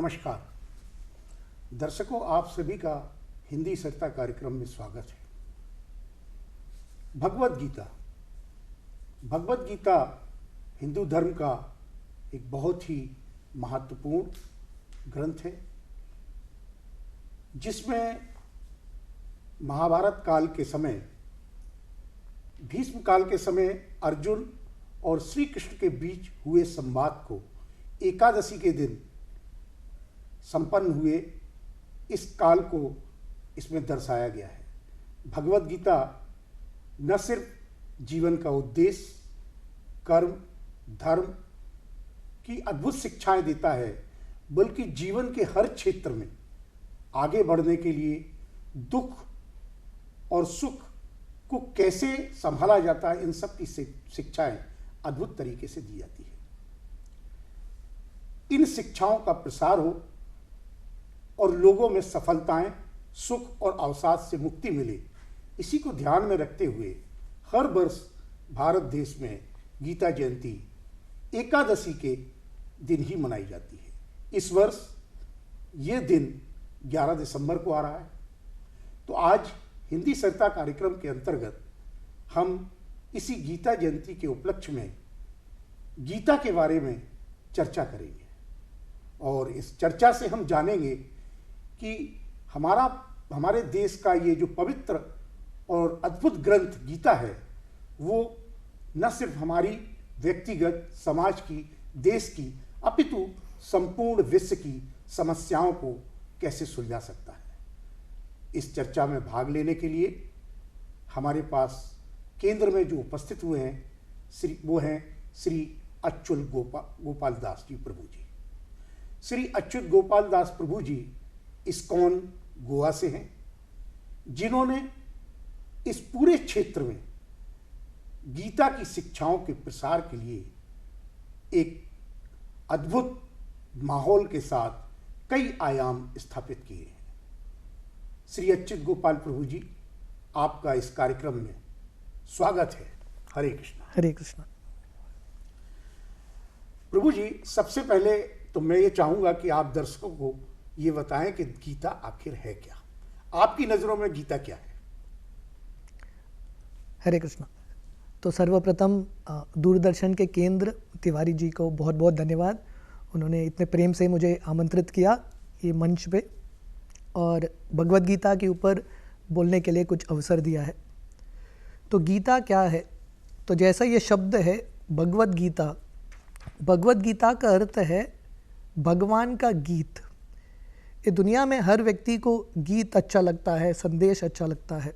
नमस्कार दर्शकों, आप सभी का हिंदी सरिता कार्यक्रम में स्वागत है। भगवद गीता हिंदू धर्म का एक बहुत ही महत्वपूर्ण ग्रंथ है, जिसमें महाभारत काल के समय, भीष्म काल के समय अर्जुन और श्री कृष्ण के बीच हुए संवाद को एकादशी के दिन संपन्न हुए इस काल को इसमें दर्शाया गया है। भगवद गीता न सिर्फ जीवन का उद्देश्य, कर्म, धर्म की अद्भुत शिक्षाएं देता है, बल्कि जीवन के हर क्षेत्र में आगे बढ़ने के लिए दुख और सुख को कैसे संभाला जाता है, इन सब की शिक्षाएं अद्भुत तरीके से दी जाती है। इन शिक्षाओं का प्रसार हो और लोगों में सफलताएं, सुख और अवसाद से मुक्ति मिले, इसी को ध्यान में रखते हुए हर वर्ष भारत देश में गीता जयंती एकादशी के दिन ही मनाई जाती है। इस वर्ष ये दिन 11 दिसंबर को आ रहा है। तो आज हिंदी सरिता कार्यक्रम के अंतर्गत हम इसी गीता जयंती के उपलक्ष्य में गीता के बारे में चर्चा करेंगे और इस चर्चा से हम जानेंगे कि हमारे देश का ये जो पवित्र और अद्भुत ग्रंथ गीता है, वो न सिर्फ हमारी व्यक्तिगत, समाज की, देश की, अपितु संपूर्ण विश्व की समस्याओं को कैसे सुलझा सकता है। इस चर्चा में भाग लेने के लिए हमारे पास केंद्र में जो उपस्थित हुए हैं वो हैं श्री अच्युत गोपाल दास जी प्रभु जी। श्री अच्युत गोपाल दास प्रभु जी इस्कॉन गोवा से हैं, जिन्होंने इस पूरे क्षेत्र में गीता की शिक्षाओं के प्रसार के लिए एक अद्भुत माहौल के साथ कई आयाम स्थापित किए हैं। श्री अच्युत गोपाल प्रभु जी, आपका इस कार्यक्रम में स्वागत है। हरे कृष्णा। हरे कृष्णा। प्रभु जी, सबसे पहले तो मैं ये चाहूंगा कि आप दर्शकों को ये बताएं कि गीता आखिर है क्या, आपकी नजरों में गीता क्या है। हरे कृष्णा। तो सर्वप्रथम दूरदर्शन के केंद्र तिवारी जी को बहुत बहुत धन्यवाद। उन्होंने इतने प्रेम से मुझे आमंत्रित किया ये मंच पे और भगवद गीता के ऊपर बोलने के लिए कुछ अवसर दिया है। तो गीता क्या है? तो जैसा ये शब्द है भगवद गीता, भगवद गीता का अर्थ है भगवान का गीत। ये दुनिया में हर व्यक्ति को गीत अच्छा लगता है, संदेश अच्छा लगता है,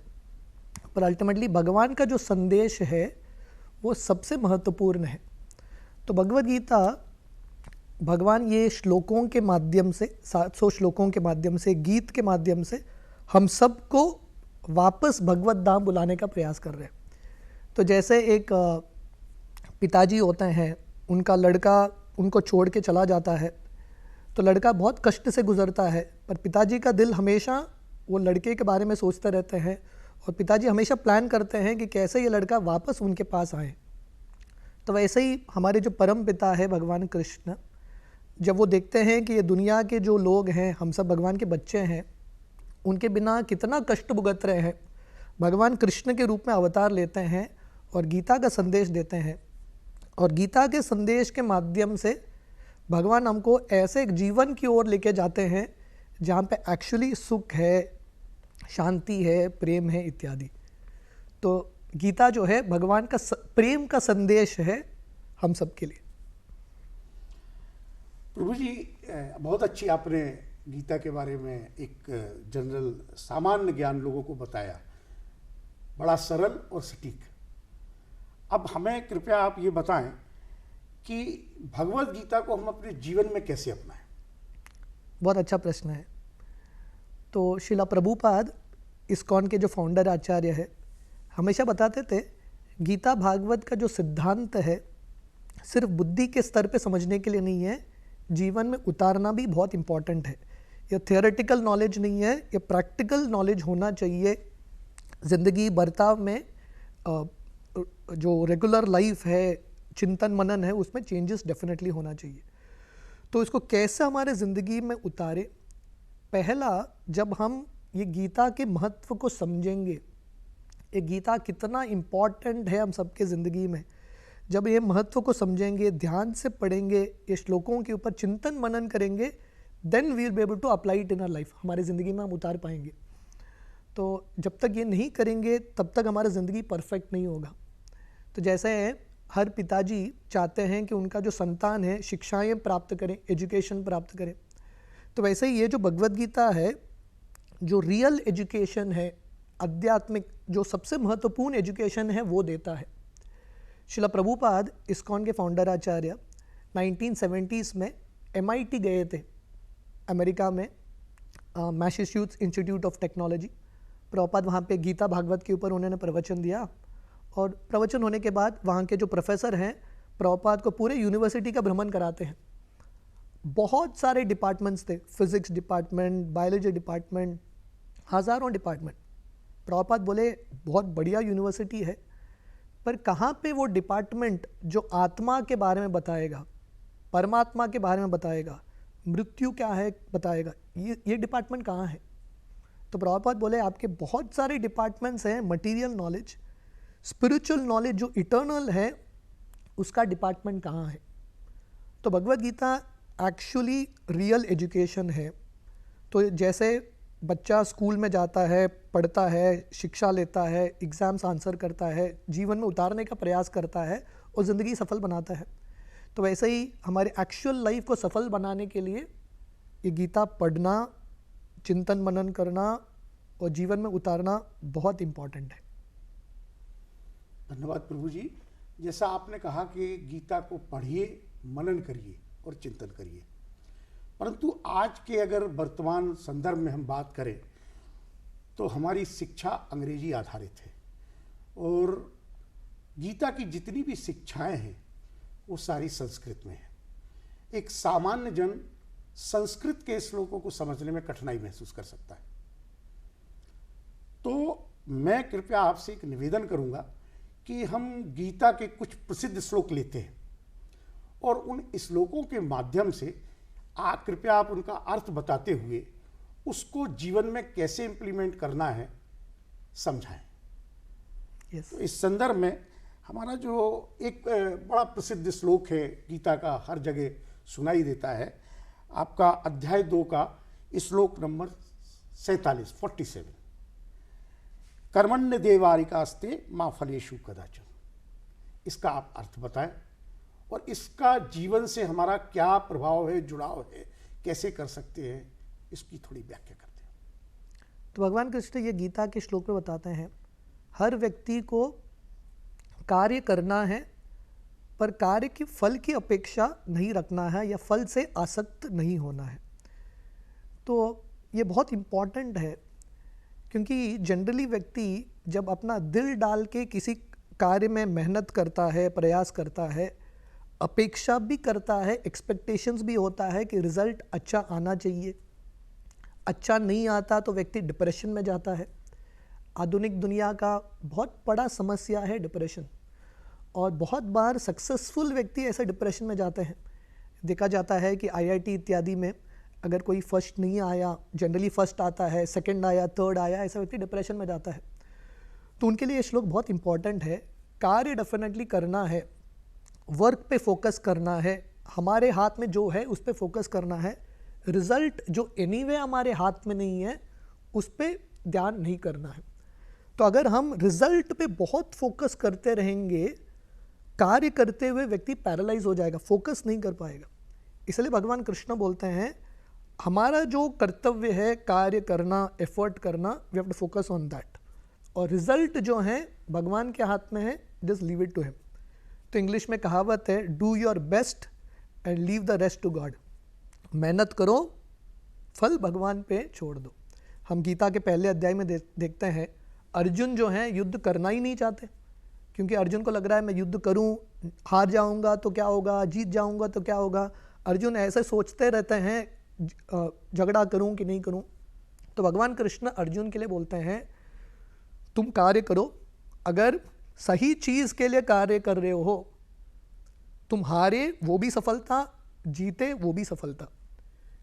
पर अल्टीमेटली भगवान का जो संदेश है वो सबसे महत्वपूर्ण है। तो भगवद गीता, भगवान ये श्लोकों के माध्यम से, 700 श्लोकों के माध्यम से, गीत के माध्यम से हम सबको वापस भगवत धाम बुलाने का प्रयास कर रहे हैं। तो जैसे एक पिताजी होते हैं, उनका लड़का उनको छोड़ के चला जाता है, तो लड़का बहुत कष्ट से गुजरता है, पर पिताजी का दिल हमेशा वो लड़के के बारे में सोचते रहते हैं और पिताजी हमेशा प्लान करते हैं कि कैसे ये लड़का वापस उनके पास आए। तो वैसे ही हमारे जो परम पिता है भगवान कृष्ण, जब वो देखते हैं कि ये दुनिया के जो लोग हैं, हम सब भगवान के बच्चे हैं, उनके बिना कितना कष्ट भुगत रहे हैं, भगवान कृष्ण के रूप में अवतार लेते हैं और गीता का संदेश देते हैं। और गीता के संदेश के माध्यम से भगवान हमको ऐसे एक जीवन की ओर लेके जाते हैं जहाँ पे एक्चुअली सुख है, शांति है, प्रेम है इत्यादि। तो गीता जो है भगवान का प्रेम का संदेश है हम सब के लिए। प्रभु जी, बहुत अच्छी आपने गीता के बारे में एक जनरल सामान्य ज्ञान लोगों को बताया, बड़ा सरल और सटीक। अब हमें कृपया आप ये बताएं कि भगवद गीता को हम अपने जीवन में कैसे अपनाएं। बहुत अच्छा प्रश्न है। तो श्रीला प्रभुपाद, इस्कॉन के जो फाउंडर आचार्य है, हमेशा बताते थे गीता भागवत का जो सिद्धांत है सिर्फ बुद्धि के स्तर पे समझने के लिए नहीं है, जीवन में उतारना भी बहुत इम्पॉर्टेंट है। ये थियोरेटिकल नॉलेज नहीं है, ये प्रैक्टिकल नॉलेज होना चाहिए। ज़िंदगी बर्ताव में जो रेगुलर लाइफ है, चिंतन मनन है, उसमें चेंजेस डेफिनेटली होना चाहिए। तो इसको कैसे हमारे ज़िंदगी में उतारे? पहला, जब हम ये गीता के महत्व को समझेंगे, ये गीता कितना इम्पॉर्टेंट है हम सबके ज़िंदगी में, जब ये महत्व को समझेंगे, ध्यान से पढ़ेंगे, ये श्लोकों के ऊपर चिंतन मनन करेंगे, then we will be able to apply it in our life, हमारी ज़िंदगी में हम उतार पाएंगे। तो जब तक ये नहीं करेंगे तब तक हमारा ज़िंदगी परफेक्ट नहीं होगा। तो जैसे हर पिताजी चाहते हैं कि उनका जो संतान है शिक्षाएं प्राप्त करें, एजुकेशन प्राप्त करें, तो वैसे ही ये जो भगवद गीता है, जो रियल एजुकेशन है, आध्यात्मिक जो सबसे महत्वपूर्ण एजुकेशन है, वो देता है। शिला प्रभुपाद इस्कॉन के फाउंडर आचार्य 1970s में MIT गए थे, अमेरिका में, Massachusetts institute of technology. Prabhupada वहाँ पे गीता भागवत के ऊपर उन्होंने प्रवचन दिया, और प्रवचन होने के बाद वहाँ के जो प्रोफेसर हैं प्रभुपाद को पूरे यूनिवर्सिटी का भ्रमण कराते हैं। बहुत सारे डिपार्टमेंट्स थे, फिजिक्स डिपार्टमेंट, बायोलॉजी डिपार्टमेंट, हज़ारों डिपार्टमेंट। प्रभुपाद बोले बहुत बढ़िया यूनिवर्सिटी है, पर कहाँ पे वो डिपार्टमेंट जो आत्मा के बारे में बताएगा, परमात्मा के बारे में बताएगा, मृत्यु क्या है बताएगा, ये डिपार्टमेंट कहाँ है? तो प्रभुपाद बोले आपके बहुत सारे डिपार्टमेंट्स हैं, मटेरियल नॉलेज, स्पिरिचुअल नॉलेज जो इटर्नल है, उसका डिपार्टमेंट कहाँ है? तो Bhagavad Gita actually real education है। तो जैसे बच्चा स्कूल में जाता है, पढ़ता है, शिक्षा लेता है, एग्ज़ाम्स आंसर करता है, जीवन में उतारने का प्रयास करता है और ज़िंदगी सफल बनाता है, तो वैसे ही हमारे एक्चुअल लाइफ को सफल बनाने के लिए ये गीता पढ़ना, चिंतन मनन करना और जीवन में उतारना बहुत इम्पॉर्टेंट है। धन्यवाद प्रभु जी। जैसा आपने कहा कि गीता को पढ़िए, मनन करिए और चिंतन करिए, परंतु आज के अगर वर्तमान संदर्भ में हम बात करें तो हमारी शिक्षा अंग्रेजी आधारित है, और गीता की जितनी भी शिक्षाएं हैं वो सारी संस्कृत में है। एक सामान्य जन संस्कृत के श्लोकों को समझने में कठिनाई महसूस कर सकता है। तो मैं कृपया आपसे एक निवेदन करूंगा कि हम गीता के कुछ प्रसिद्ध श्लोक लेते हैं और उन श्लोकों के माध्यम से कृपया आप उनका अर्थ बताते हुए उसको जीवन में कैसे इम्प्लीमेंट करना है समझाएं। yes. तो इस संदर्भ में हमारा जो एक बड़ा प्रसिद्ध श्लोक है गीता का, हर जगह सुनाई देता है, आपका अध्याय 2 का श्लोक नंबर 47 कर्मण्य देवारिकास्ते माँ फलेषु कदाचन। इसका आप अर्थ बताएं और इसका जीवन से हमारा क्या प्रभाव है, जुड़ाव है, कैसे कर सकते हैं, इसकी थोड़ी व्याख्या करते हैं। तो भगवान कृष्ण ये गीता के श्लोक में बताते हैं, हर व्यक्ति को कार्य करना है, पर कार्य की फल की अपेक्षा नहीं रखना है या फल से आसक्त नहीं होना है। तो ये बहुत इम्पॉर्टेंट है, क्योंकि जनरली व्यक्ति जब अपना दिल डाल के किसी कार्य में मेहनत करता है, प्रयास करता है, अपेक्षा भी करता है, एक्सपेक्टेशंस भी होता है कि रिजल्ट अच्छा आना चाहिए, अच्छा नहीं आता तो व्यक्ति डिप्रेशन में जाता है। आधुनिक दुनिया का बहुत बड़ा समस्या है डिप्रेशन, और बहुत बार सक्सेसफुल व्यक्ति ऐसे डिप्रेशन में जाते हैं। देखा जाता है कि IIT इत्यादि में अगर कोई फर्स्ट नहीं आया, जनरली फर्स्ट आता है, सेकंड आया, थर्ड आया, ऐसा व्यक्ति डिप्रेशन में जाता है। तो उनके लिए ये श्लोक बहुत इंपॉर्टेंट है। कार्य डेफिनेटली करना है, वर्क पे फोकस करना है, हमारे हाथ में जो है उस पे फोकस करना है, रिजल्ट जो एनीवे हमारे हाथ में नहीं है उस पे ध्यान नहीं करना है। तो अगर हम रिजल्ट पे बहुत फोकस करते रहेंगे, कार्य करते हुए व्यक्ति पैरालाइज हो जाएगा, फोकस नहीं कर पाएगा। इसलिए भगवान कृष्ण बोलते हैं हमारा जो कर्तव्य है कार्य करना, एफर्ट करना, we have to focus on that, और रिजल्ट जो है भगवान के हाथ में है, just leave it to him. तो इंग्लिश में कहावत है, do your best and leave the rest to God. मेहनत करो, फल भगवान पे छोड़ दो। हम गीता के पहले अध्याय में देखते हैं अर्जुन जो है युद्ध करना ही नहीं चाहते, क्योंकि अर्जुन को लग रहा है मैं युद्ध करूं, हार जाऊंगा तो क्या होगा, जीत जाऊंगा तो क्या होगा। अर्जुन ऐसे सोचते रहते हैं झगड़ा करूं कि नहीं करूं। तो भगवान कृष्ण अर्जुन के लिए बोलते हैं तुम कार्य करो, अगर सही चीज़ के लिए कार्य कर रहे हो, तुम हारे वो भी सफलता, जीते वो भी सफलता,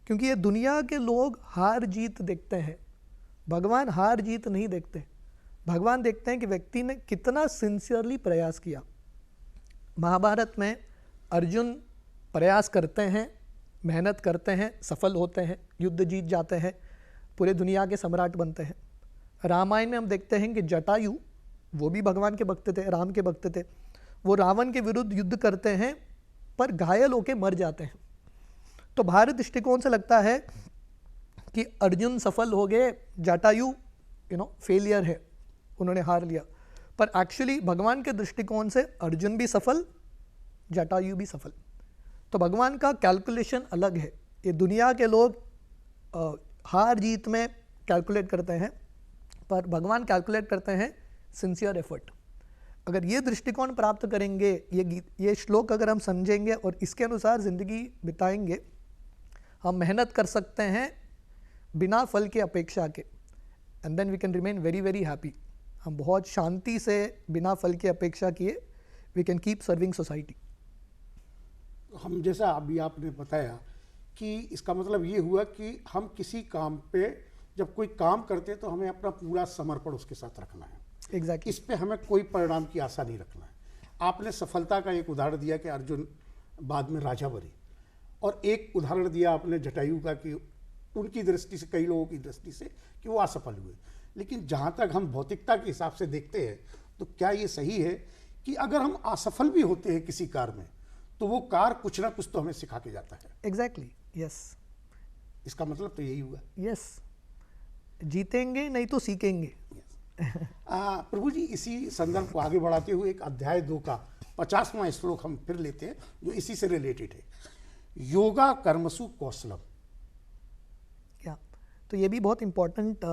क्योंकि ये दुनिया के लोग हार जीत देखते हैं, भगवान हार जीत नहीं देखते। भगवान देखते हैं कि व्यक्ति ने कितना सिंसियरली प्रयास किया। महाभारत में अर्जुन प्रयास करते हैं, मेहनत करते हैं, सफल होते हैं, युद्ध जीत जाते हैं, पूरे दुनिया के सम्राट बनते हैं। रामायण में हम देखते हैं कि जटायु, वो भी भगवान के भक्त थे, राम के भक्त थे, वो रावण के विरुद्ध युद्ध करते हैं पर घायल होकर मर जाते हैं। तो भारत दृष्टिकोण से लगता है कि अर्जुन सफल हो गए, जटायु फेलियर है, उन्होंने हार लिया। पर एक्चुअली भगवान के दृष्टिकोण से अर्जुन भी सफल, जटायु भी सफल। तो भगवान का कैलकुलेशन अलग है। ये दुनिया के लोग हार जीत में कैलकुलेट करते हैं, पर भगवान कैलकुलेट करते हैं सिंसियर एफर्ट। अगर ये दृष्टिकोण प्राप्त करेंगे, ये श्लोक अगर हम समझेंगे और इसके अनुसार ज़िंदगी बिताएंगे, हम मेहनत कर सकते हैं बिना फल के अपेक्षा के, and then we can remain very very happy. हम बहुत शांति से बिना फल की अपेक्षा किए we can keep serving society. हम जैसा अभी आपने बताया कि इसका मतलब ये हुआ कि हम किसी काम पे जब कोई काम करते हैं तो हमें अपना पूरा समर्पण उसके साथ रखना है। एग्जैक्टली। इस पे हमें कोई परिणाम की आशा नहीं रखना है। आपने सफलता का एक उदाहरण दिया कि अर्जुन बाद में राजा बने, और एक उदाहरण दिया आपने जटायु का कि उनकी दृष्टि से, कई लोगों की दृष्टि से, कि वो असफल हुए। लेकिन जहाँ तक हम भौतिकता के हिसाब से देखते हैं तो क्या ये सही है कि अगर हम असफल भी होते हैं किसी कार्य में तो वो कार्य कुछ ना कुछ तो हमें सिखा के जाता है? Exactly, yes. इसका मतलब तो यही हुआ। यस, जीतेंगे नहीं तो सीखेंगे। प्रभु जी, इसी संदर्भ को आगे बढ़ाते हुए एक अध्याय 2 का 50वां श्लोक हम फिर लेते हैं जो इसी से रिलेटेड है। योगा कर्मसु कौशलम। क्या, तो ये भी बहुत इंपॉर्टेंट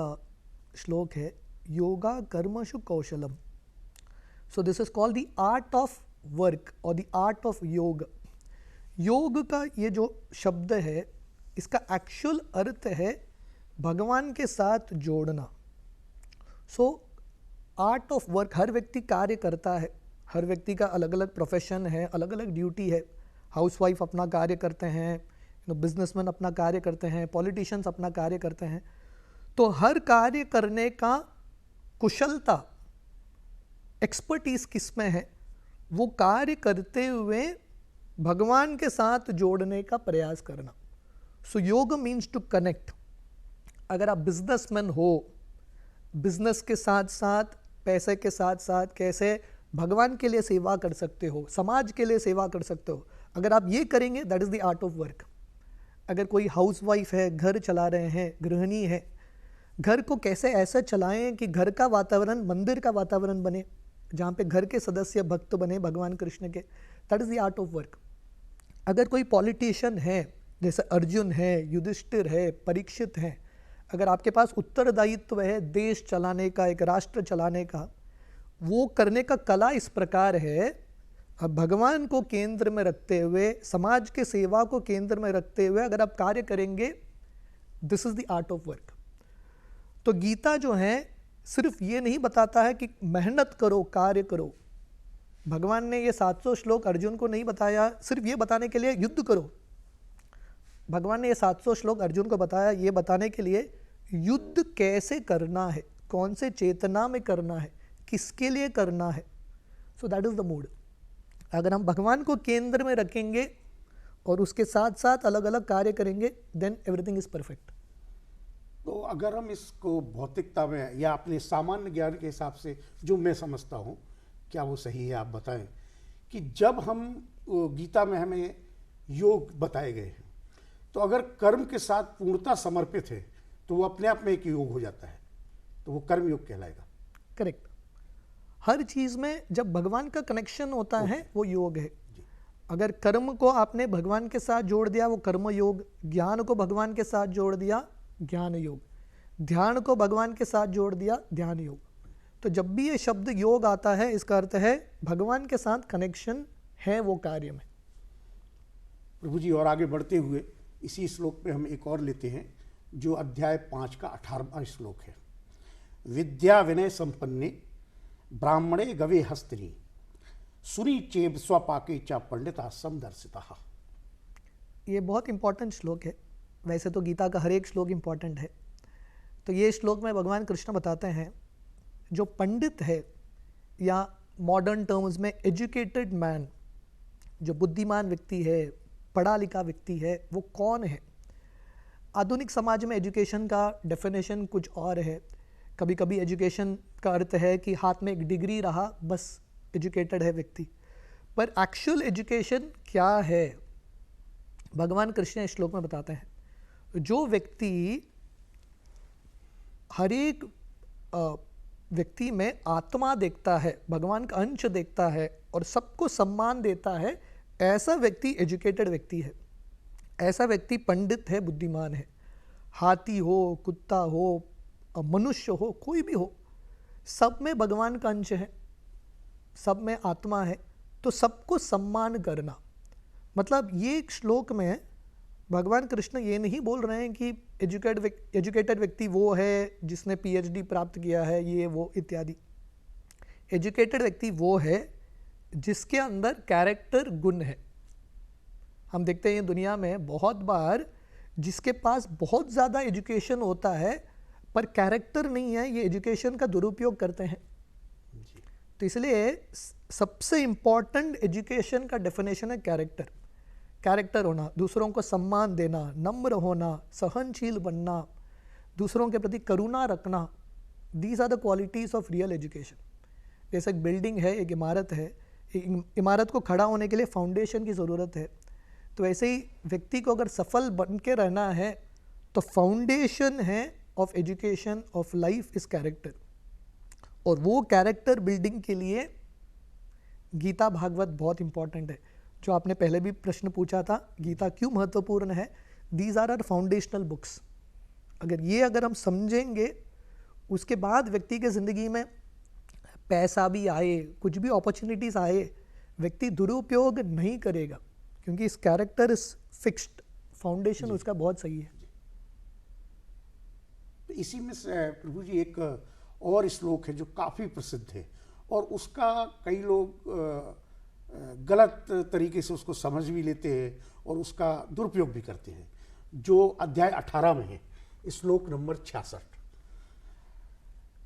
श्लोक है, योगा कर्मसु कौशलम। So this is called the art of work और द आर्ट ऑफ योग। योग का ये जो शब्द है, इसका एक्चुअल अर्थ है भगवान के साथ जोड़ना। सो आर्ट ऑफ वर्क, हर व्यक्ति कार्य करता है, हर व्यक्ति का अलग अलग प्रोफेशन है, अलग अलग ड्यूटी है। हाउसवाइफ अपना कार्य करते हैं, बिजनेसमैन अपना कार्य करते हैं, पॉलिटिशियंस अपना कार्य करते हैं। तो हर कार्य करने का कुशलता, एक्सपर्टीज किस में है, वो कार्य करते हुए भगवान के साथ जोड़ने का प्रयास करना। सो योग मीन्स टू कनेक्ट। अगर आप बिजनेसमैन हो, बिजनेस के साथ साथ, पैसे के साथ साथ कैसे भगवान के लिए सेवा कर सकते हो, समाज के लिए सेवा कर सकते हो, अगर आप ये करेंगे, that is the art of work. अगर कोई हाउसवाइफ है, घर चला रहे हैं, गृहिणी है, घर को कैसे ऐसा चलाएं कि घर का वातावरण मंदिर का वातावरण बने, जहाँ पे घर के सदस्य भक्त बने भगवान कृष्ण के, that is the art of work. अगर कोई पॉलिटिशियन है, जैसे अर्जुन है, युधिष्ठिर है, परीक्षित है, अगर आपके पास उत्तरदायित्व है देश चलाने का, एक राष्ट्र चलाने का, वो करने का कला इस प्रकार है, अब भगवान को केंद्र में रखते हुए, समाज के सेवा को केंद्र में रखते हुए अगर आप कार्य करेंगे, this is the art of work. तो गीता जो है सिर्फ ये नहीं बताता है कि मेहनत करो, कार्य करो। भगवान ने ये 700 श्लोक अर्जुन को नहीं बताया सिर्फ ये बताने के लिए युद्ध करो। भगवान ने ये 700 श्लोक अर्जुन को बताया ये बताने के लिए युद्ध कैसे करना है, कौन से चेतना में करना है, किसके लिए करना है। So that is the mood. अगर हम भगवान को केंद्र में रखेंगे और उसके साथ साथ अलग अलग कार्य करेंगे, देन एवरीथिंग इज परफेक्ट। तो अगर हम इसको भौतिकता में या अपने सामान्य ज्ञान के हिसाब से जो मैं समझता हूँ, क्या वो सही है आप बताएं, कि जब हम गीता में हमें योग बताए गए हैं, तो अगर कर्म के साथ पूर्णता समर्पित है तो वो अपने आप में एक योग हो जाता है, तो वो कर्म योग कहलाएगा। करेक्ट। हर चीज़ में जब भगवान का कनेक्शन होता है वो योग है। अगर कर्म को आपने भगवान के साथ जोड़ दिया वो कर्म योग, ज्ञान को भगवान के साथ जोड़ दिया ज्ञान योग, ध्यान को भगवान के साथ जोड़ दिया ध्यान योग। तो जब भी ये शब्द योग आता है इसका अर्थ है भगवान के साथ कनेक्शन है वो कार्य में। प्रभु जी, और आगे बढ़ते हुए इसी श्लोक पे हम एक और लेते हैं जो अध्याय 5 का 18वां श्लोक है। विद्या विनय संपन्ने ब्राह्मणे गवे हस्तिनी सुनी चेब स्वपाके चा पंडिता समदर्शिता। ये बहुत इम्पोर्टेंट श्लोक है। वैसे तो गीता का हर एक श्लोक इम्पोर्टेंट है, तो ये श्लोक में भगवान कृष्ण बताते हैं जो पंडित है या मॉडर्न टर्म्स में एजुकेटेड मैन, जो बुद्धिमान व्यक्ति है, पढ़ा लिखा व्यक्ति है, वो कौन है। आधुनिक समाज में एजुकेशन का डेफिनेशन कुछ और है। कभी कभी एजुकेशन का अर्थ है कि हाथ में एक डिग्री रहा बस एजुकेटेड है व्यक्ति, पर एक्चुअल एजुकेशन क्या है भगवान कृष्ण इस श्लोक में बताते हैं। जो व्यक्ति हर एक व्यक्ति में आत्मा देखता है, भगवान का अंश देखता है और सबको सम्मान देता है, ऐसा व्यक्ति एजुकेटेड व्यक्ति है, ऐसा व्यक्ति पंडित है, बुद्धिमान है। हाथी हो, कुत्ता हो, मनुष्य हो, कोई भी हो, सब में भगवान का अंश है, सब में आत्मा है, तो सबको सम्मान करना। मतलब ये एक श्लोक में भगवान कृष्ण ये नहीं बोल रहे हैं कि एजुकेटेड व्यक्ति वो है जिसने पीएचडी प्राप्त किया है, ये वो इत्यादि। एजुकेटेड व्यक्ति वो है जिसके अंदर कैरेक्टर गुण है। हम देखते हैं दुनिया में बहुत बार जिसके पास बहुत ज़्यादा एजुकेशन होता है पर कैरेक्टर नहीं है, ये एजुकेशन का दुरुपयोग करते हैं। तो इसलिए सबसे इम्पॉर्टेंट एजुकेशन का डेफिनेशन है कैरेक्टर। कैरेक्टर होना, दूसरों को सम्मान देना, नम्र होना, सहनशील बनना, दूसरों के प्रति करुणा रखना, these are the qualities of real education. जैसे एक बिल्डिंग है, एक इमारत है, इमारत को खड़ा होने के लिए फाउंडेशन की ज़रूरत है, तो ऐसे ही व्यक्ति को अगर सफल बन के रहना है तो फाउंडेशन है of education of life is character. और वो कैरेक्टर बिल्डिंग के लिए गीता भागवत बहुत इंपॉर्टेंट है। जो आपने पहले भी प्रश्न पूछा था, गीता क्यों महत्वपूर्ण है, दीज आर फाउंडेशनल बुक्स। अगर हम समझेंगे, उसके बाद व्यक्ति के ज़िंदगी में पैसा भी आए, कुछ भी अपॉर्चुनिटीज़ आए, व्यक्ति दुरुपयोग नहीं करेगा, क्योंकि इस कैरेक्टर इज फिक्स्ड, फाउंडेशन उसका बहुत सही है। तो इसी में से प्रभु जी एक और श्लोक है जो काफ़ी प्रसिद्ध है और उसका कई लोग गलत तरीके से उसको समझ भी लेते हैं और उसका दुरुपयोग भी करते हैं, जो अध्याय 18 में है, श्लोक नंबर 66।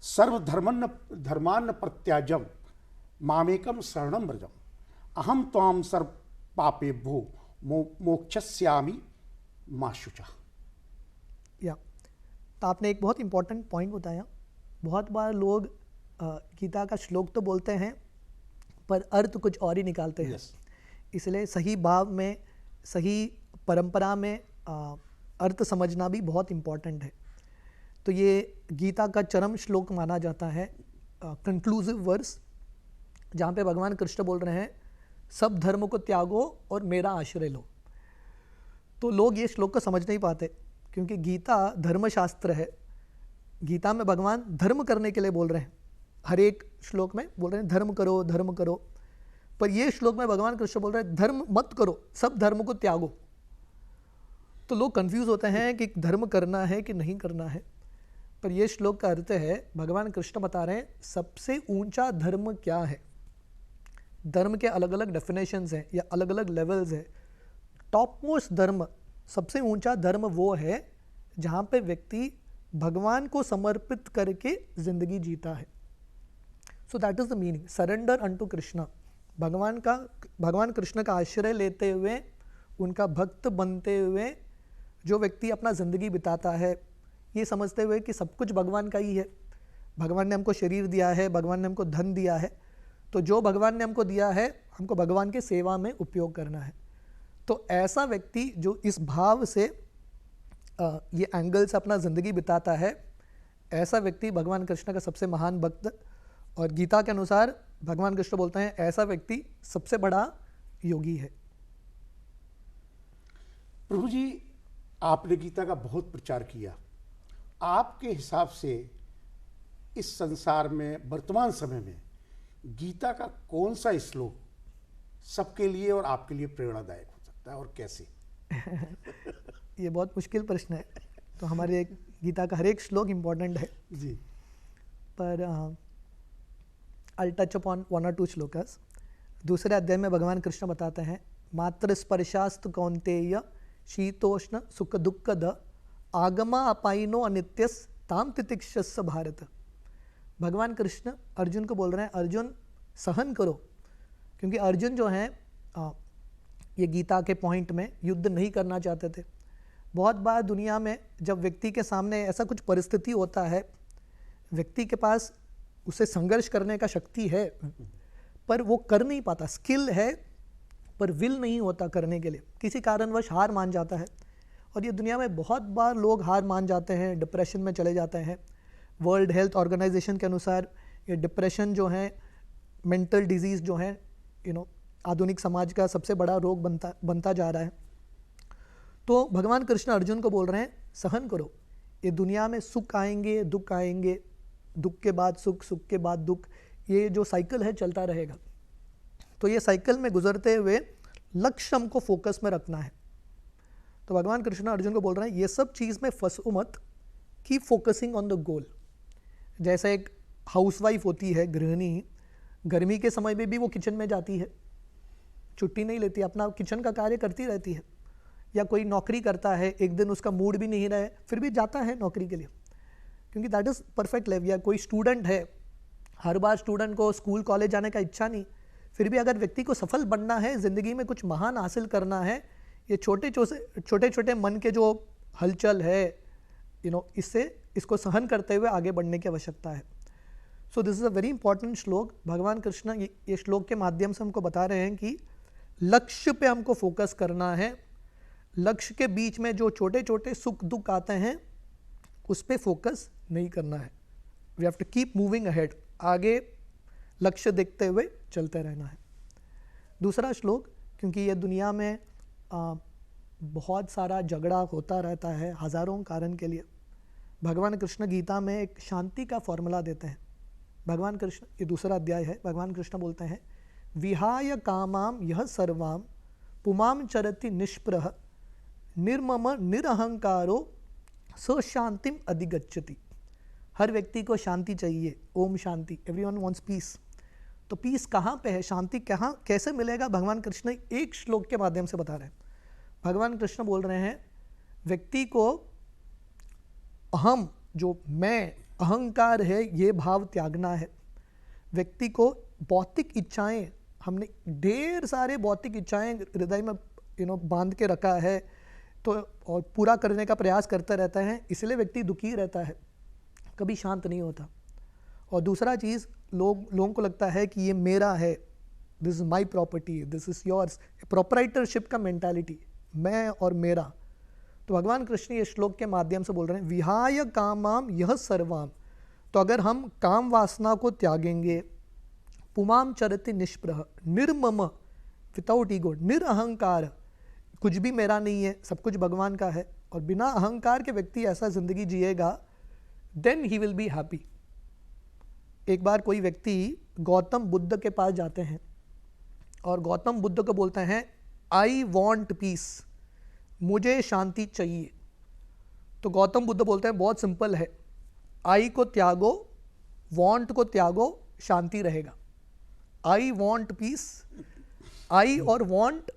सर्वधर्मान्न प्रत्याजम मामेकम शरणम व्रजम अहम त्वाम सर्व पापेभ्यो मोक्षस्यामि मा शुचा। या तो आपने एक बहुत इंपॉर्टेंट पॉइंट बताया। बहुत बार लोग गीता का श्लोक तो बोलते हैं पर अर्थ कुछ और ही निकालते हैं। इसलिए सही भाव में, सही परंपरा में अर्थ समझना भी बहुत इम्पॉर्टेंट है। तो ये गीता का चरम श्लोक माना जाता है, कंक्लूसिव वर्स, जहाँ पे भगवान कृष्ण बोल रहे हैं सब धर्म को त्यागो और मेरा आश्रय लो। तो लोग ये श्लोक को समझ नहीं पाते, क्योंकि गीता धर्मशास्त्र है। गीता में भगवान धर्म करने के लिए बोल रहे हैं, हर एक श्लोक में बोल रहे हैं धर्म करो, धर्म करो। पर ये श्लोक में भगवान कृष्ण बोल रहे हैं धर्म मत करो, सब धर्म को त्यागो। तो लोग कंफ्यूज होते हैं कि धर्म करना है कि नहीं करना है। पर यह श्लोक का अर्थ है, भगवान कृष्ण बता रहे हैं सबसे ऊंचा धर्म क्या है। धर्म के अलग अलग डेफिनेशंस हैं या अलग अलग लेवल्स हैं। टॉप मोस्ट धर्म, सबसे ऊंचा धर्म वो है जहाँ पे व्यक्ति भगवान को समर्पित करके जिंदगी जीता है। So that is the meaning, surrender unto Krishna. भगवान कृष्ण का आश्रय लेते हुए, उनका भक्त बनते हुए जो व्यक्ति अपना ज़िंदगी बिताता है, ये समझते हुए कि सब कुछ भगवान का ही है। भगवान ने हमको शरीर दिया है, भगवान ने हमको धन दिया है, तो जो भगवान ने हमको दिया है हमको भगवान के सेवा में उपयोग करना है। तो ऐसा व्यक्ति जो इस भाव से ये एंगल से अपना ज़िंदगी बिताता है, ऐसा व्यक्ति भगवान कृष्ण का सबसे महान भक्त। और गीता के अनुसार भगवान कृष्ण बोलते हैं ऐसा व्यक्ति सबसे बड़ा योगी है। प्रभु जी, आपने गीता का बहुत प्रचार किया। आपके हिसाब से इस संसार में वर्तमान समय में गीता का कौन सा श्लोक सबके लिए और आपके लिए प्रेरणादायक हो सकता है और कैसे? ये बहुत मुश्किल प्रश्न है। तो हमारे गीता का हर एक श्लोक इम्पोर्टेंट है जी, पर I'll touch upon 1 or 2 shlokas. दूसरे अध्याय में भगवान कृष्ण बताते हैं मात्र स्पर्शास्तु कौन्तेय शीतोष्ण सुख दुख द आगमा अपाइनो अनित्यस ताम तितिक्षस्स भारत। भगवान कृष्ण अर्जुन को बोल रहे हैं, अर्जुन सहन करो, क्योंकि अर्जुन जो हैं ये गीता के पॉइंट में युद्ध नहीं करना चाहते थे। बहुत बार दुनिया में जब व्यक्ति के सामने ऐसा कुछ परिस्थिति होता है, व्यक्ति के पास उसे संघर्ष करने का शक्ति है पर वो कर नहीं पाता, स्किल है पर विल नहीं होता करने के लिए, किसी कारणवश हार मान जाता है। और ये दुनिया में बहुत बार लोग हार मान जाते हैं, डिप्रेशन में चले जाते हैं। वर्ल्ड हेल्थ ऑर्गेनाइजेशन के अनुसार ये डिप्रेशन जो है, मेंटल डिजीज़ जो है, आधुनिक समाज का सबसे बड़ा रोग बनता जा रहा है। तो भगवान कृष्ण अर्जुन को बोल रहे हैं, सहन करो, ये दुनिया में सुख आएंगे, दुख आएंगे, दुख के बाद सुख, सुख के बाद दुख, ये जो साइकिल है चलता रहेगा। तो ये साइकिल में गुजरते हुए लक्ष्य हमको फोकस में रखना है। तो भगवान कृष्ण अर्जुन को बोल रहे हैं, ये सब चीज़ में फंसो मत, keep focusing on the goal. जैसे एक हाउसवाइफ होती है, गृहिणी, गर्मी के समय में भी वो किचन में जाती है, छुट्टी नहीं लेती, अपना किचन का कार्य करती रहती है। या कोई नौकरी करता है, एक दिन उसका मूड भी नहीं रहे, फिर भी जाता है नौकरी के लिए, क्योंकि दैट इज़ परफेक्ट लाइफ। या कोई स्टूडेंट है, हर बार स्टूडेंट को स्कूल कॉलेज जाने का इच्छा नहीं, फिर भी अगर व्यक्ति को सफल बनना है, ज़िंदगी में कुछ महान हासिल करना है, ये छोटे छोटे मन के जो हलचल है, इसको सहन करते हुए आगे बढ़ने की आवश्यकता है। So this is a very important श्लोक। भगवान कृष्ण ये श्लोक के माध्यम से हमको बता रहे हैं कि लक्ष्य पे हमको फोकस करना है। लक्ष्य के बीच में जो छोटे छोटे सुख दुख आते हैं उस पे फोकस नहीं करना है। We have to keep moving ahead, आगे लक्ष्य देखते हुए चलते रहना है। दूसरा श्लोक, क्योंकि ये दुनिया में बहुत सारा झगड़ा होता रहता है हजारों कारण के लिए, भगवान कृष्ण गीता में एक शांति का फॉर्मूला देते हैं। भगवान कृष्ण, ये दूसरा अध्याय है, भगवान कृष्ण बोलते हैं, विहाय कामाम यह सर्वाम पुमाम चरति निष्प्रह निर्मम निरहंकारो स शांतिम अधिगच्छति। हर व्यक्ति को शांति चाहिए, Om Shanti, everyone wants piece. तो पीस कहाँ पे है, शांति कहाँ कैसे मिलेगा, भगवान कृष्ण एक श्लोक के माध्यम से बता रहे हैं। भगवान कृष्ण बोल रहे हैं, व्यक्ति को अहम, जो मैं, अहंकार है, ये भाव त्यागना है। व्यक्ति को भौतिक इच्छाएं, हमने ढेर सारे भौतिक इच्छाएं हृदय में बांध के रखा है, तो और पूरा करने का प्रयास करता रहता है, इसलिए व्यक्ति दुखी रहता है, कभी शांत नहीं होता। और दूसरा चीज़, लोगों को लगता है कि ये मेरा है, this is my property, this is yours, proprietorship का मेंटालिटी, मैं और मेरा। तो भगवान कृष्ण ये श्लोक के माध्यम से बोल रहे हैं, विहाय कामाम यह सर्वाम। तो अगर हम काम वासना को त्यागेंगे, पुमाम चरति निष्प्रह, निर्मम, विदाउट ईगो, निरअहंकार, कुछ भी मेरा नहीं है, सब कुछ भगवान का है, और बिना अहंकार के व्यक्ति ऐसा जिंदगी जिएगा, then he will be happy. एक बार कोई व्यक्ति गौतम बुद्ध के पास जाते हैं और गौतम बुद्ध को बोलते हैं, आई वॉन्ट पीस, मुझे शांति चाहिए। तो गौतम बुद्ध बोलते हैं, बहुत सिंपल है, आई को त्यागो, वॉन्ट को त्यागो, शांति रहेगा। आई वॉन्ट पीस, आई और वॉन्ट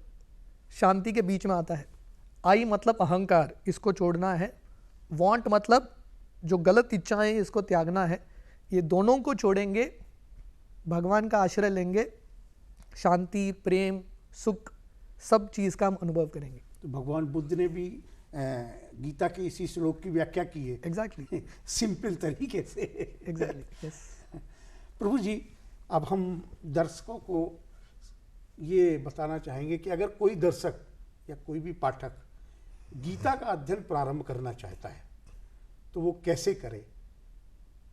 शांति के बीच में आता है। आई मतलब अहंकार, इसको छोड़ना है, वॉन्ट मतलब जो गलत इच्छाएं, इसको त्यागना है। ये दोनों को छोड़ेंगे, भगवान का आश्रय लेंगे, शांति, प्रेम, सुख, सब चीज़ का हम अनुभव करेंगे। तो भगवान बुद्ध ने भी गीता के इसी श्लोक की व्याख्या की है, एग्जैक्टली, सिंपल तरीके से। Exactly, yes. प्रभु जी, अब हम दर्शकों को ये बताना चाहेंगे कि अगर कोई दर्शक या कोई भी पाठक गीता का अध्ययन प्रारंभ करना चाहता है तो वो कैसे करे,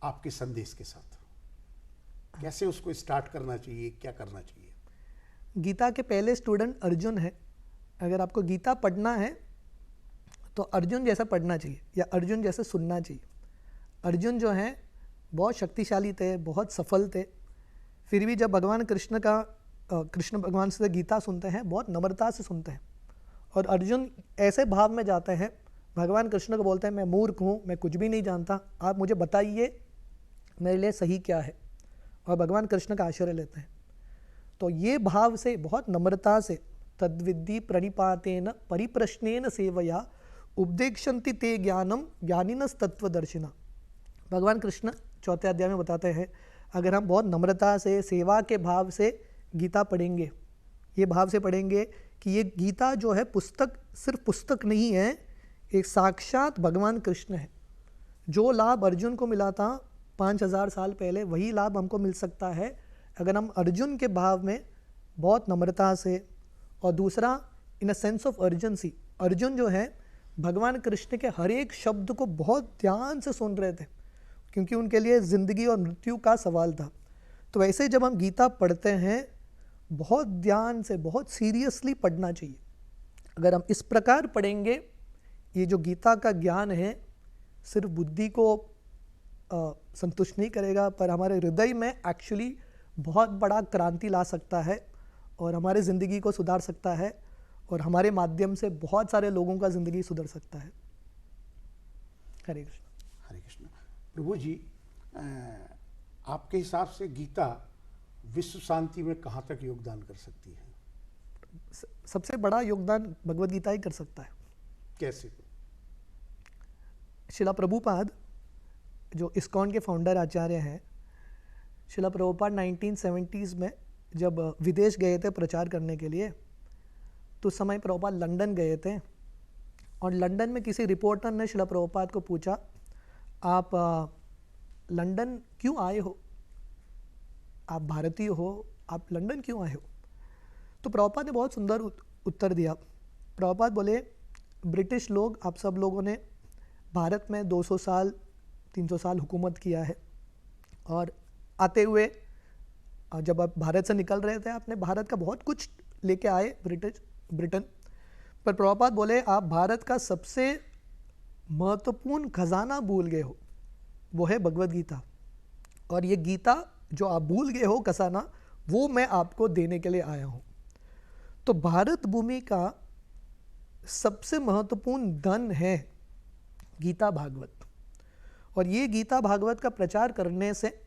आपके संदेश के साथ कैसे उसको स्टार्ट करना चाहिए, क्या करना चाहिए? गीता के पहले स्टूडेंट अर्जुन है। अगर आपको गीता पढ़ना है तो अर्जुन जैसा पढ़ना चाहिए या अर्जुन जैसे सुनना चाहिए। अर्जुन जो हैं बहुत शक्तिशाली थे, बहुत सफल थे, फिर भी जब भगवान कृष्ण भगवान से गीता सुनते हैं, बहुत नम्रता से सुनते हैं। और अर्जुन ऐसे भाव में जाते हैं, भगवान कृष्ण को बोलते हैं, मैं मूर्ख हूँ, मैं कुछ भी नहीं जानता, आप मुझे बताइए मेरे लिए सही क्या है, और भगवान कृष्ण का आश्रय लेते हैं। तो ये भाव से, बहुत नम्रता से, तद्विद्धि प्रणिपातेन परिप्रश्नेन सेवया उपदेक्षन्ति ते ज्ञानम ज्ञानिनस्तत्वदर्शिना। भगवान कृष्ण चौथे अध्याय में बताते हैं, अगर हम बहुत नम्रता से, सेवा के भाव से गीता पढ़ेंगे, ये भाव से पढ़ेंगे कि ये गीता जो है पुस्तक सिर्फ पुस्तक नहीं है, एक साक्षात भगवान कृष्ण है। जो लाभ अर्जुन को मिला था 5000 साल पहले, वही लाभ हमको मिल सकता है अगर हम अर्जुन के भाव में बहुत नम्रता से, और दूसरा in a sense of urgency. Arjun जो है भगवान कृष्ण के हर एक शब्द को बहुत ध्यान से सुन रहे थे, क्योंकि उनके लिए ज़िंदगी और मृत्यु का सवाल था। तो वैसे जब हम गीता पढ़ते हैं, बहुत ध्यान से, बहुत सीरियसली पढ़ना चाहिए। अगर हम इस प्रकार पढ़ेंगे, ये जो गीता का ज्ञान है सिर्फ बुद्धि को संतुष्ट नहीं करेगा, पर हमारे हृदय में एक्चुअली बहुत बड़ा क्रांति ला सकता है और हमारे ज़िंदगी को सुधार सकता है, और हमारे माध्यम से बहुत सारे लोगों का ज़िंदगी सुधर सकता है। हरे कृष्ण। हरे कृष्ण। प्रभु जी, आपके हिसाब से गीता विश्व शांति में कहाँ तक योगदान कर सकती है? सबसे बड़ा योगदान भगवद गीता ही कर सकता है। कैसे? शिला प्रभुपाद जो इस्कॉन के फाउंडर आचार्य हैं, शिला प्रभुपाद 1970s में जब विदेश गए थे प्रचार करने के लिए, तो उस समय प्रभुपाद लंदन गए थे, और लंदन में किसी रिपोर्टर ने शिला प्रभुपाद को पूछा, आप लंदन क्यों आए हो? आप भारतीय हो, आप लंदन क्यों आए हो? तो प्रभुपाद ने बहुत सुंदर उत्तर दिया। प्रभुपाद बोले, ब्रिटिश लोग, आप सब लोगों ने भारत में 200 साल 300 साल हुकूमत किया है, और आते हुए जब आप भारत से निकल रहे थे, आपने भारत का बहुत कुछ लेके आए ब्रिटेन। पर प्रभुपाद बोले, आप भारत का सबसे महत्वपूर्ण खजाना भूल गए हो, वो है भगवद गीता। और ये गीता जो आप भूल गए हो खजाना, वो मैं आपको देने के लिए आया हूँ। तो भारत भूमि का सबसे महत्वपूर्ण धन है गीता भागवत, और ये गीता भागवत का प्रचार करने से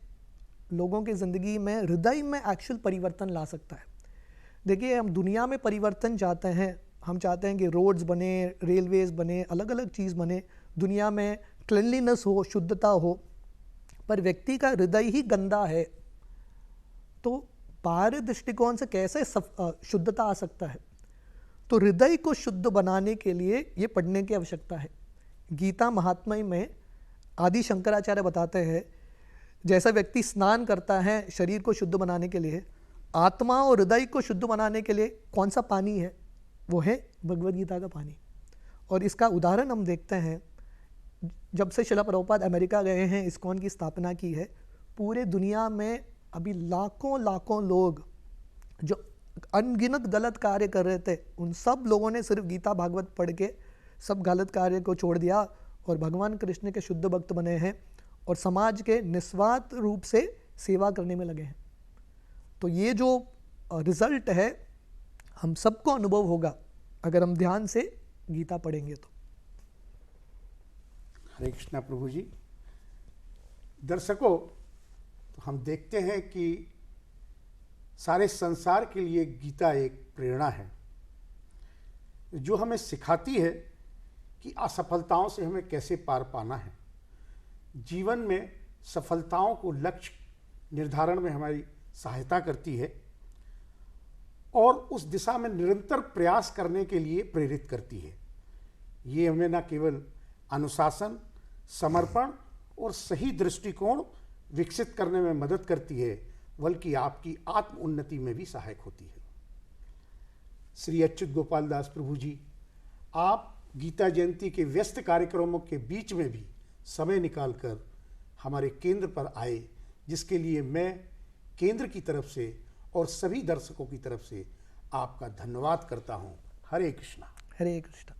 लोगों की ज़िंदगी में, हृदय में एक्चुअल परिवर्तन ला सकता है। देखिए, हम दुनिया में परिवर्तन चाहते हैं, हम चाहते हैं कि रोड्स बने, रेलवेज़ बने, अलग अलग चीज़ बने, दुनिया में क्लीनलीनेस हो, शुद्धता हो, पर व्यक्ति का हृदय ही गंदा है, तो बाहरी दृष्टिकोण से कैसे शुद्धता आ सकता है? तो हृदय को शुद्ध बनाने के लिए ये पढ़ने की आवश्यकता है। गीता महात्म्य में आदि शंकराचार्य बताते हैं, जैसा व्यक्ति स्नान करता है शरीर को शुद्ध बनाने के लिए, आत्मा और हृदय को शुद्ध बनाने के लिए कौन सा पानी है? वो है भगवद गीता का पानी। और इसका उदाहरण हम देखते हैं, जब से शिला प्रभुपाद अमेरिका गए हैं, इस्कॉन की स्थापना की है, पूरे दुनिया में अभी लाखों लोग जो अनगिनत गलत कार्य कर रहे थे, उन सब लोगों ने सिर्फ गीता भागवत पढ़ के सब गलत कार्य को छोड़ दिया और भगवान कृष्ण के शुद्ध भक्त बने हैं, और समाज के निस्वार्थ रूप से सेवा करने में लगे हैं। तो ये जो रिजल्ट है, हम सबको अनुभव होगा अगर हम ध्यान से गीता पढ़ेंगे तो। हरे कृष्णा प्रभु जी। दर्शकों, तो हम देखते हैं कि सारे संसार के लिए गीता एक प्रेरणा है, जो हमें सिखाती है कि असफलताओं से हमें कैसे पार पाना है। जीवन में सफलताओं को लक्ष्य निर्धारण में हमारी सहायता करती है और उस दिशा में निरंतर प्रयास करने के लिए प्रेरित करती है। ये हमें न केवल अनुशासन, समर्पण और सही दृष्टिकोण विकसित करने में मदद करती है, बल्कि आपकी आत्म उन्नति में भी सहायक होती है। श्री अच्युत गोपाल दास प्रभु जी, आप गीता जयंती के व्यस्त कार्यक्रमों के बीच में भी समय निकालकर हमारे केंद्र पर आए, जिसके लिए मैं केंद्र की तरफ से और सभी दर्शकों की तरफ से आपका धन्यवाद करता हूँ। हरे कृष्णा। हरे कृष्णा।